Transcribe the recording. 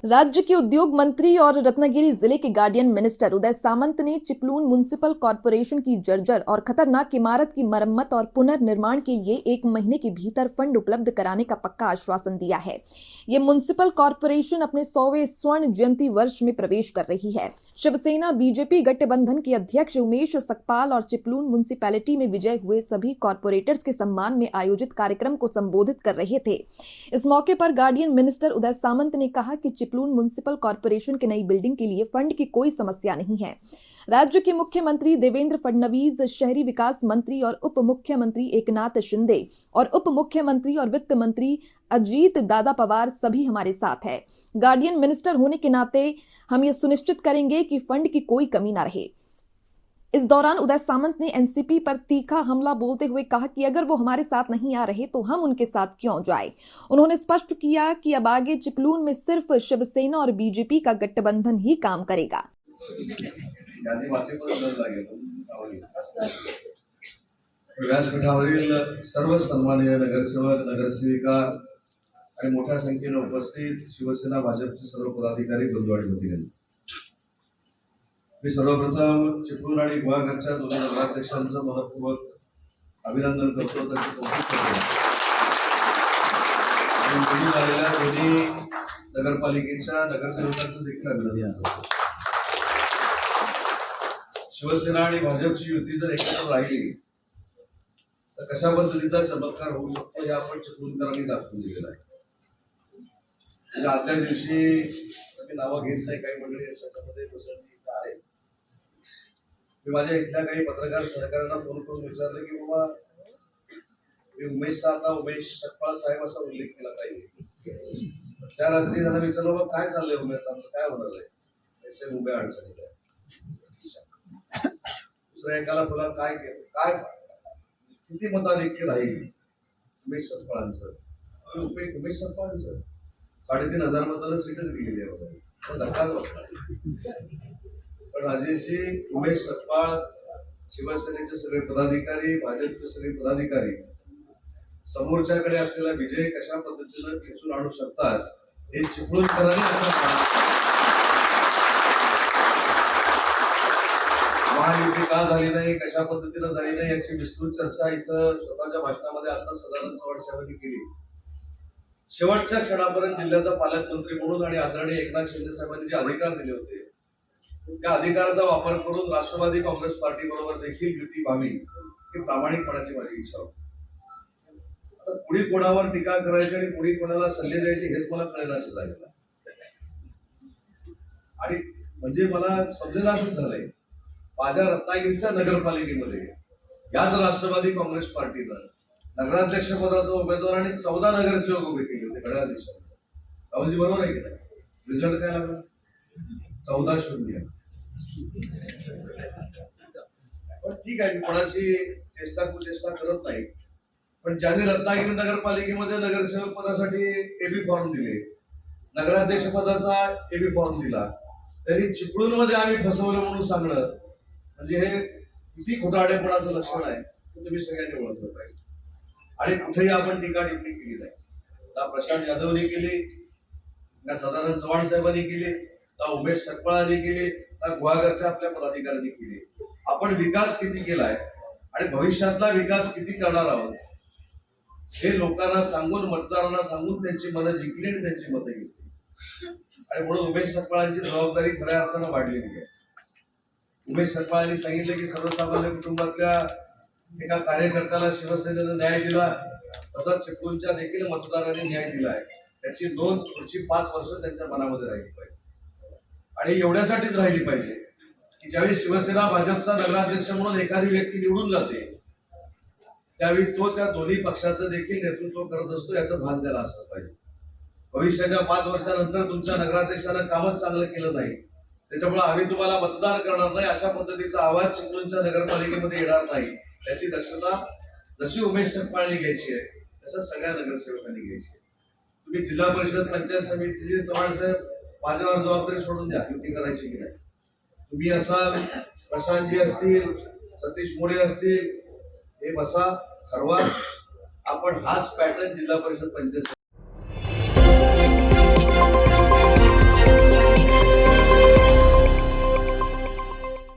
राज्य के उद्योग मंत्री और रत्नागिरी जिले के गार्डियन मिनिस्टर उदय सामंत ने चिपलून म्युनिसिपल कॉर्पोरेशन की जर्जर और खतरनाक इमारत की मरम्मत और पुनर्निर्माण के लिए 1 महीने के भीतर फंड उपलब्ध कराने का पक्का आश्वासन दिया है। ये म्युनिसिपल कॉर्पोरेशन अपने 100वें स्वर्ण जयंती वर्ष में प्रवेश कर रही है। शिवसेना बीजेपी गठबंधन के अध्यक्ष उमेश सकपाल और चिपलून म्युनिसिपैलिटी में विजय हुए सभी कॉर्पोरेटर्स के सम्मान में आयोजित कार्यक्रम को संबोधित कर रहे थे। इस मौके पर गार्डियन मिनिस्टर उदय सामंत ने कहा कि चिपलून म्युनिसिपल कॉर्पोरेशन की नई बिल्डिंग के लिए फंड की कोई समस्या नहीं है। राज्य के मुख्यमंत्री देवेंद्र फडणवीस, शहरी विकास मंत्री और उप मुख्यमंत्री एकनाथ शिंदे और उप मुख्यमंत्री और वित्त मंत्री अजीत दादा पवार सभी हमारे साथ है। गार्डियन मिनिस्टर होने के नाते हम ये सुनिश्चित करेंगे कि फंड की कोई कमी न रहे। इस दौरान उदय सामंत ने एनसीपी पर तीखा हमला बोलते हुए कहा कि अगर वो हमारे साथ नहीं आ रहे तो हम उनके साथ क्यों जाएं। उन्होंने स्पष्ट किया कि अब आगे चिपलून में सिर्फ शिवसेना और बीजेपी का गठबंधन ही काम करेगा। व्यासपीठावरील सर्व सन्माननीय नगरसेवक, नगरसेविका आणि मोठ्या संख्येने उपस्थित शिवसेना भाजपचे सर्व पदाधिकारी बंधू आणि भगिनी, मी सर्वप्रथम चिपळूण आणि गुहागरच्या दोन्ही नगराध्यक्षांचं मनपूर्वक अभिनंदन करतो, त्यांचे कौतुक करतो आणि निवडून आलेल्या दोन्ही नगरपालिकेच्या नगरसेवकांचं देखील अभिनंदन करतो। शिवसेना आणि भाजपची युती जर एकत्र राहिली तर कशा पद्धतीचा चमत्कार होऊ शकतो हे आपण चिपळूणकरांनी दाखवून दिलेलं आहे। आजच्या दिवशी मी नावं घेत नाही, काही मंडळी याच्यामध्ये आहे, मी माझ्या इथल्या काही पत्रकार सहकाऱ्यांना फोन करून विचारलं की बाबा मी उमेश सकपाळ साहेब असा उल्लेख केला पाहिजे। त्या रात्री त्यांना विचारलं बाबा काय चाललंय उमेश, आमचं काय होणार आहे, ऐसे उभे अडचणीत आहे। दुसऱ्या एकाला बोला काय किती मताधिक्य राहील उमेश सकपाळांचं, उमेश सकपाळांचं 3,500 मतांना सीटच गेलेली आहे, धक्काच बसला। पण राजेशजी, उमेश सकपाळ, शिवसेनेचे सगळे पदाधिकारी, भाजपचे सगळे पदाधिकारी समोरच्याकडे असलेला विजय कशा पद्धतीनं खेचून आणू शकतात हे चिपळूणकरांनी महायुती का झाली नाही, कशा पद्धतीनं झाली नाही याची विस्तृत चर्चा इथं स्वतःच्या भाषणामध्ये आता सदानंद चव्हाण साहेबांनी केली। शेवटच्या क्षणापर्यंत जिल्ह्याचा पालकमंत्री म्हणून आणि आदरणीय एकनाथ शिंदे साहेबांनी जे अधिकार दिले होते त्या अधिकाराचा वापर करून राष्ट्रवादी काँग्रेस पार्टी बरोबर देखील युती व्हावी ही प्रामाणिकपणाची माझी इच्छा होती। आता पुढे कोणावर टीका करायची आणि पुढे कोणाला सल्ले द्यायचे हेच मला कळेनासे झालेलं आणि म्हणजे मला समजेल असंच झालंय, माझ्या रत्नागिरीच्या नगरपालिकेमध्ये याच राष्ट्रवादी काँग्रेस पार्टीनं नगराध्यक्ष पदाचा उमेदवार आणि 14 नगरसेवक उभे केले होते घड्याळ दिवसामध्ये। राहुलजी बरोबर आहे की नाही? रिझल्ट काय लागला? 14-0। पण ठीक आहे, कोणाची चेष्टा कुचेष्टा करत नाही, पण ज्यांनी रत्नागिरी नगरपालिकेमध्ये नगरसेवक पदासाठी एबी फॉर्म दिले, नगराध्यक्ष पदाचा एबी फॉर्म दिला, तरी चिपळूण मध्ये आम्ही फसवलं म्हणून सांगणं म्हणजे हे किती खोटारडेपणाचं लक्षण आहे ते तुम्ही सगळ्यांनी ओळखलं पाहिजे। आणि कुठेही आपण टीका टिप्पणी केली नाही, ना प्रशांत यादवने केली, ना सदानंद चव्हाण साहेबांनी केली, ना उमेश सकपाळांनी केली, ना गुहागरच्या आपल्या पदाधिकाऱ्यांनी केली। आपण विकास किती केलाय आणि भविष्यातला विकास किती करणार आहोत हे लोकांना सांगून, मतदारांना सांगून त्यांची मनं जिंकली आणि त्यांची मतं घेतली आणि म्हणून उमेश सकपाळांची जबाबदारी खऱ्या अर्थानं वाढलेली आहे। उमेश सकपाळांनी सांगितलं की सर्वसामान्य कुटुंबातल्या एका कार्यकर्त्याला शिवसेनेनं न्याय दिला, तसाच चिपळूणच्या देखील मतदारांनी न्याय दिलाय, त्याची नोंद पुढची 5 वर्ष त्यांच्या मनामध्ये राहिली पाहिजे आणि एवढ्यासाठीच राहिली पाहिजे की ज्यावेळी शिवसेना भाजपचा नगराध्यक्ष म्हणून एखादी व्यक्ती निवडून जाते त्यावेळी तो त्या दोन्ही पक्षाचं देखील नेतृत्व करत असतो याचं भान त्याला असलं पाहिजे। भविष्याच्या 5 वर्षानंतर तुमच्या नगराध्यक्षानं कामच चांगलं केलं नाही, त्याच्यामुळे आम्ही तुम्हाला मतदान करणार नाही अशा पद्धतीचा आवाज चिपळूणच्या नगरपालिकेमध्ये येणार नाही, त्याची दक्षता जशी उमेश सकपाळांनी घ्यायची आहे तसं सगळ्या नगरसेवकांनी घ्यायची आहे। तुम्ही जिल्हा परिषद पंचायत समितीचे चव्हाण साहेब माझ्यावर जबाबदारी सोडून द्या, युती करायची की नाही, तुम्ही असाल, प्रशांतजी असतील, सतीश मोरे असतील, हे बसा, ठरवा, आपण हाच पॅटर्न जिल्हा परिषद पंचायत